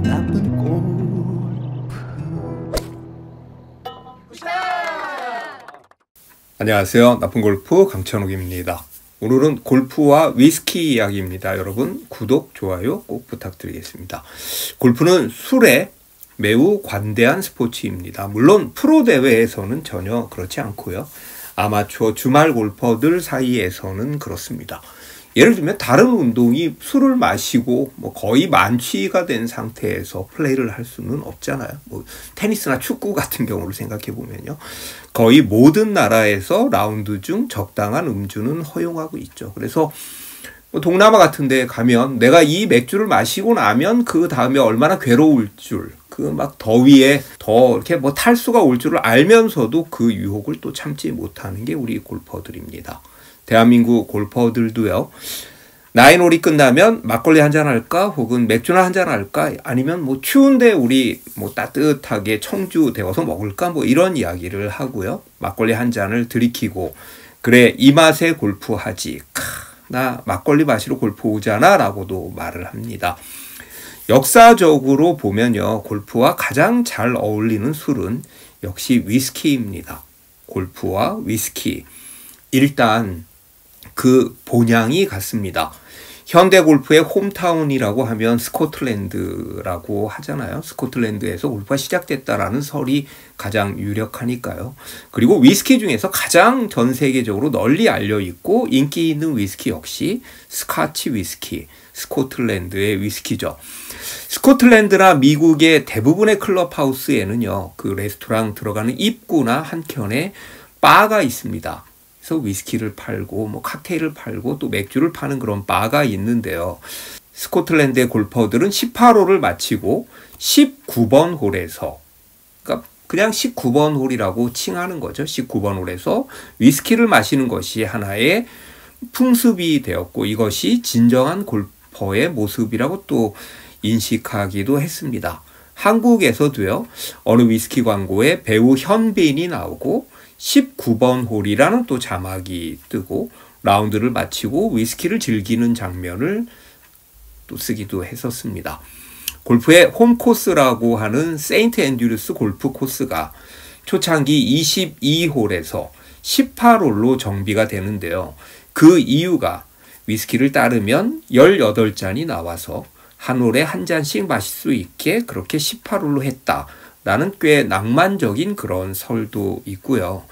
나쁜 골프. 안녕하세요. 나쁜 골프 강찬욱입니다. 오늘은 골프와 위스키 이야기입니다. 여러분 구독, 좋아요 꼭 부탁드리겠습니다. 골프는 술에 매우 관대한 스포츠입니다. 물론 프로 대회에서는 전혀 그렇지 않고요. 아마추어 주말 골퍼들 사이에서는 그렇습니다. 예를 들면 다른 운동이 술을 마시고 거의 만취가 된 상태에서 플레이를 할 수는 없잖아요. 테니스나 축구 같은 경우를 생각해 보면요. 거의 모든 나라에서 라운드 중 적당한 음주는 허용하고 있죠. 그래서 동남아 같은 데 가면 내가 이 맥주를 마시고 나면 그 다음에 얼마나 괴로울 줄, 그 막 더위에 더 이렇게 탈수가 올 줄을 알면서도 그 유혹을 또 참지 못하는 게 우리 골퍼들입니다. 대한민국 골퍼들도요. 나인홀이 끝나면 막걸리 한잔 할까? 혹은 맥주나 한잔 할까? 아니면 추운데 우리 따뜻하게 청주 데워서 먹을까? 이런 이야기를 하고요. 막걸리 한 잔을 들이키고 그래 이 맛에 골프하지. 나 막걸리 마시러 골프 오잖아 라고도 말을 합니다. 역사적으로 보면요. 골프와 가장 잘 어울리는 술은 역시 위스키입니다. 골프와 위스키. 일단 그 본향이 같습니다. 현대 골프의 홈타운이라고 하면 스코틀랜드라고 하잖아요. 스코틀랜드에서 골프가 시작됐다라는 설이 가장 유력하니까요. 그리고 위스키 중에서 가장 전 세계적으로 널리 알려 있고 인기 있는 위스키 역시 스카치 위스키, 스코틀랜드의 위스키죠. 스코틀랜드나 미국의 대부분의 클럽하우스에는요. 그 레스토랑 들어가는 입구나 한켠에 바가 있습니다. 그래서 위스키를 팔고 칵테일을 팔고 또 맥주를 파는 그런 바가 있는데요. 스코틀랜드의 골퍼들은 18홀을 마치고 19번 홀에서 그러니까 그냥 19번 홀이라고 칭하는 거죠. 19번 홀에서 위스키를 마시는 것이 하나의 풍습이 되었고 이것이 진정한 골퍼의 모습이라고 또 인식하기도 했습니다. 한국에서도요. 어느 위스키 광고에 배우 현빈이 나오고 19번 홀이라는 또 자막이 뜨고 라운드를 마치고 위스키를 즐기는 장면을 또 쓰기도 했었습니다. 골프의 홈코스라고 하는 세인트 앤드류스 골프 코스가 초창기 22홀에서 18홀로 정비가 되는데요. 그 이유가 위스키를 따르면 18잔이 나와서 한 홀에 한 잔씩 마실 수 있게 그렇게 18홀로 했다. 라는 꽤 낭만적인 그런 설도 있고요.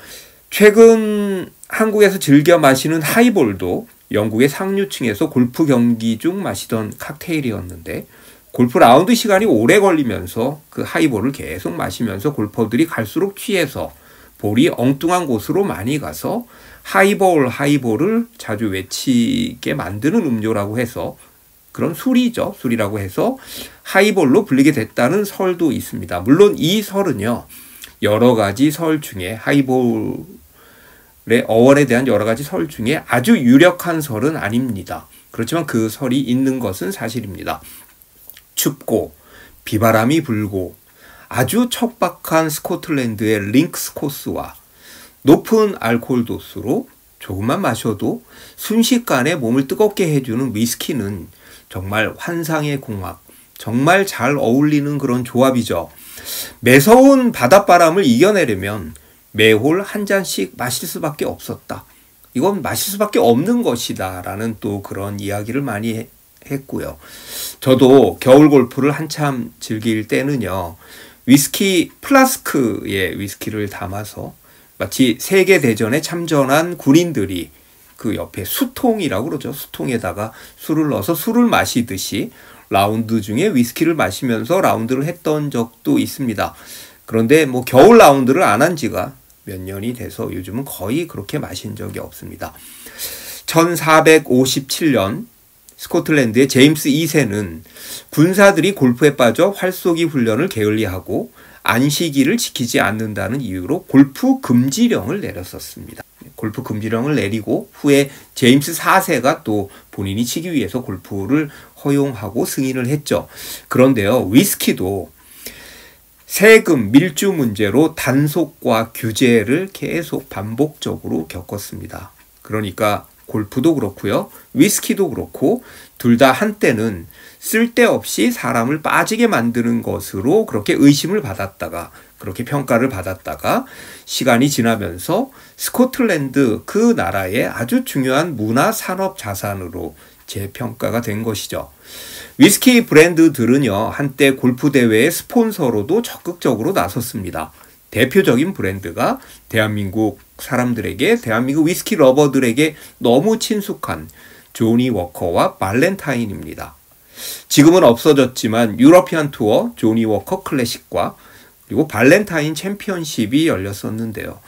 최근 한국에서 즐겨 마시는 하이볼도 영국의 상류층에서 골프 경기 중 마시던 칵테일이었는데 골프 라운드 시간이 오래 걸리면서 그 하이볼을 계속 마시면서 골퍼들이 갈수록 취해서 볼이 엉뚱한 곳으로 많이 가서 하이볼을 자주 외치게 만드는 음료라고 해서 그런 술이죠. 술이라고 해서 하이볼로 불리게 됐다는 설도 있습니다. 물론 이 설은요. 여러 가지 설 중에 하이볼의 어원에 대한 여러 가지 설 중에 아주 유력한 설은 아닙니다. 그렇지만 그 설이 있는 것은 사실입니다. 춥고 비바람이 불고 아주 척박한 스코틀랜드의 링크스 코스와 높은 알코올 도수로 조금만 마셔도 순식간에 몸을 뜨겁게 해주는 위스키는 정말 환상의 궁합, 정말 잘 어울리는 그런 조합이죠. 매서운 바닷바람을 이겨내려면 매홀 한 잔씩 마실 수밖에 없었다. 이건 마실 수밖에 없는 것이다 라는 또 그런 이야기를 많이 했고요. 저도 겨울 골프를 한참 즐길 때는요. 위스키 플라스크에 위스키를 담아서 마치 세계대전에 참전한 군인들이 그 옆에 수통이라고 그러죠. 수통에다가 술을 넣어서 술을 마시듯이 라운드 중에 위스키를 마시면서 라운드를 했던 적도 있습니다. 그런데 겨울 라운드를 안 한 지가 몇 년이 돼서 요즘은 거의 그렇게 마신 적이 없습니다. 1457년 스코틀랜드의 제임스 2세는 군사들이 골프에 빠져 활쏘기 훈련을 게을리하고 안식일을 지키지 않는다는 이유로 골프 금지령을 내렸었습니다. 골프 금지령을 내리고 후에 제임스 4세가 또 본인이 치기 위해서 골프를 허용하고 승인을 했죠. 그런데요, 위스키도 세금, 밀주 문제로 단속과 규제를 계속 반복적으로 겪었습니다. 그러니까 골프도 그렇고요. 위스키도 그렇고 둘 다 한때는 쓸데없이 사람을 빠지게 만드는 것으로 그렇게 의심을 받았다가 그렇게 평가를 받았다가 시간이 지나면서 스코틀랜드 그 나라의 아주 중요한 문화 산업 자산으로 재평가가 된 것이죠. 위스키 브랜드들은요, 한때 골프 대회의 스폰서로도 적극적으로 나섰습니다. 대표적인 브랜드가 대한민국 사람들에게, 대한민국 위스키 러버들에게 너무 친숙한 조니 워커와 발렌타인입니다. 지금은 없어졌지만 유러피안 투어 조니 워커 클래식과 그리고 발렌타인 챔피언십이 열렸었는데요.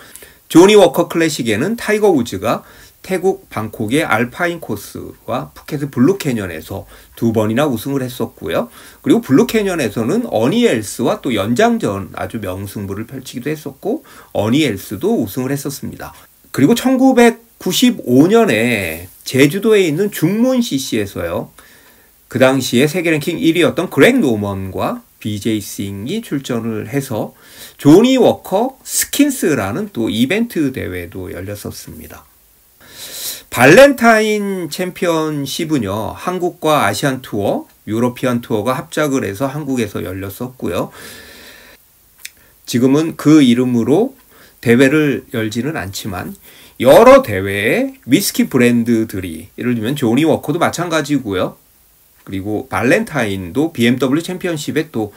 조니 워커 클래식에는 타이거 우즈가 태국 방콕의 알파인 코스와 푸켓의 블루 캐년에서 2번이나 우승을 했었고요. 그리고 블루 캐년에서는 어니엘스와 또 연장전 아주 명승부를 펼치기도 했었고 어니엘스도 우승을 했었습니다. 그리고 1995년에 제주도에 있는 중문 CC에서요. 그 당시에 세계 랭킹 1위였던 그렉 노먼과 BJ 싱이 출전을 해서 조니 워커 스킨스라는 또 이벤트 대회도 열렸었습니다. 발렌타인 챔피언십은요, 한국과 아시안 투어, 유러피안 투어가 합작을 해서 한국에서 열렸었고요. 지금은 그 이름으로 대회를 열지는 않지만 여러 대회에 위스키 브랜드들이, 예를 들면 조니 워커도 마찬가지고요. 그리고 발렌타인도 BMW 챔피언십의 또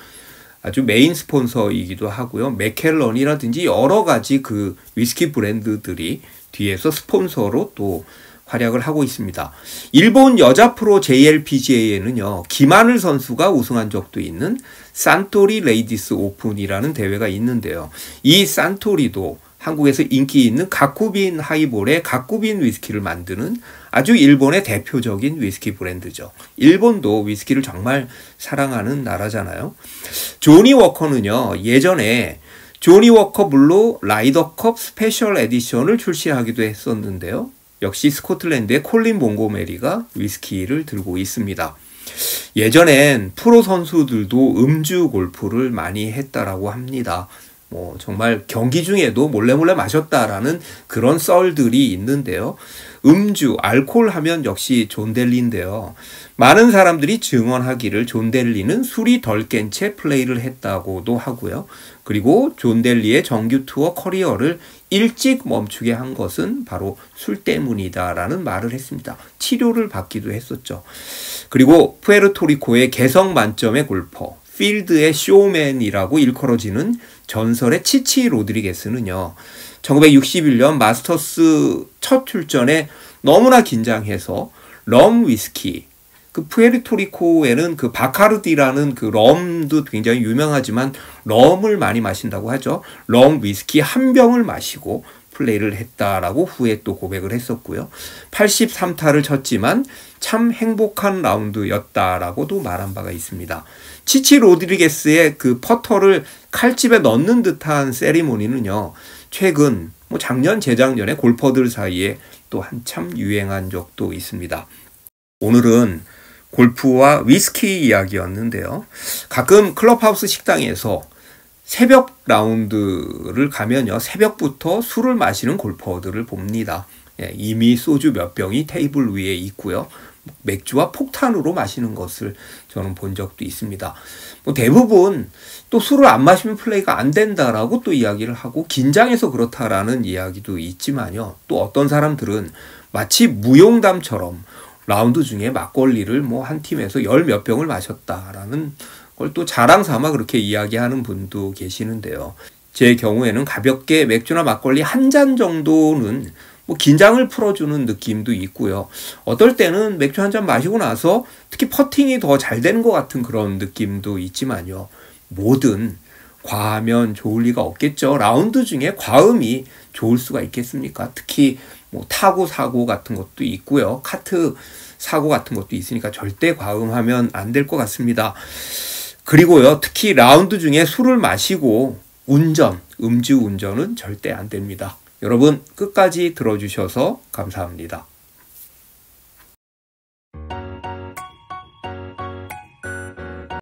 아주 메인 스폰서이기도 하고요. 맥켈런이라든지 여러 가지 그 위스키 브랜드들이 뒤에서 스폰서로 또 활약을 하고 있습니다. 일본 여자 프로 JLPGA에는요, 김하늘 선수가 우승한 적도 있는 산토리 레이디스 오픈이라는 대회가 있는데요. 이 산토리도 한국에서 인기 있는 가쿠빈 하이볼의 가쿠빈 위스키를 만드는 아주 일본의 대표적인 위스키 브랜드죠. 일본도 위스키를 정말 사랑하는 나라잖아요. 조니 워커는요, 예전에 조니 워커 블루 라이더컵 스페셜 에디션을 출시하기도 했었는데요. 역시 스코틀랜드의 콜린 몽고메리가 위스키를 들고 있습니다. 예전엔 프로 선수들도 음주 골프를 많이 했다라고 합니다. 정말 경기 중에도 몰래 마셨다라는 그런 썰들이 있는데요. 음주, 알코올 하면 역시 존 델리인데요. 많은 사람들이 증언하기를 존 델리는 술이 덜 깬 채 플레이를 했다고도 하고요. 그리고 존 델리의 정규 투어 커리어를 일찍 멈추게 한 것은 바로 술 때문이다라는 말을 했습니다. 치료를 받기도 했었죠. 그리고 푸에르토리코의 개성 만점의 골퍼, 필드의 쇼맨이라고 일컬어지는 전설의 치치 로드리게스는요, 1961년 마스터스 첫 출전에 너무나 긴장해서 럼 위스키, 그 푸에르토리코에는 그 바카르디라는 그 럼도 굉장히 유명하지만 럼을 많이 마신다고 하죠. 럼 위스키 한 병을 마시고 플레이를 했다라고 후에 또 고백을 했었고요. 83타를 쳤지만 참 행복한 라운드였다라고도 말한 바가 있습니다. 치치 로드리게스의 그 퍼터를 칼집에 넣는 듯한 세리머니는요, 최근 작년 재작년에 골퍼들 사이에 또 한참 유행한 적도 있습니다. 오늘은 골프와 위스키 이야기였는데요. 가끔 클럽하우스 식당에서 새벽 라운드를 가면요, 새벽부터 술을 마시는 골퍼들을 봅니다. 이미 소주 몇 병이 테이블 위에 있고요. 맥주와 폭탄으로 마시는 것을 저는 본 적도 있습니다. 대부분 또 술을 안 마시면 플레이가 안 된다라고 또 이야기를 하고 긴장해서 그렇다라는 이야기도 있지만요. 또 어떤 사람들은 마치 무용담처럼 라운드 중에 막걸리를 한 팀에서 열 몇 병을 마셨다라는 걸 또 자랑 삼아 그렇게 이야기하는 분도 계시는데요. 제 경우에는 가볍게 맥주나 막걸리 한 잔 정도는 긴장을 풀어주는 느낌도 있고요. 어떨 때는 맥주 한 잔 마시고 나서 특히 퍼팅이 더 잘 되는 것 같은 그런 느낌도 있지만요. 뭐든 과하면 좋을 리가 없겠죠. 라운드 중에 과음이 좋을 수가 있겠습니까? 특히 타구 사고 같은 것도 있고요. 카트 사고 같은 것도 있으니까 절대 과음하면 안 될 것 같습니다. 그리고요, 특히 라운드 중에 술을 마시고 음주 운전은 절대 안 됩니다. 여러분 끝까지 들어주셔서 감사합니다.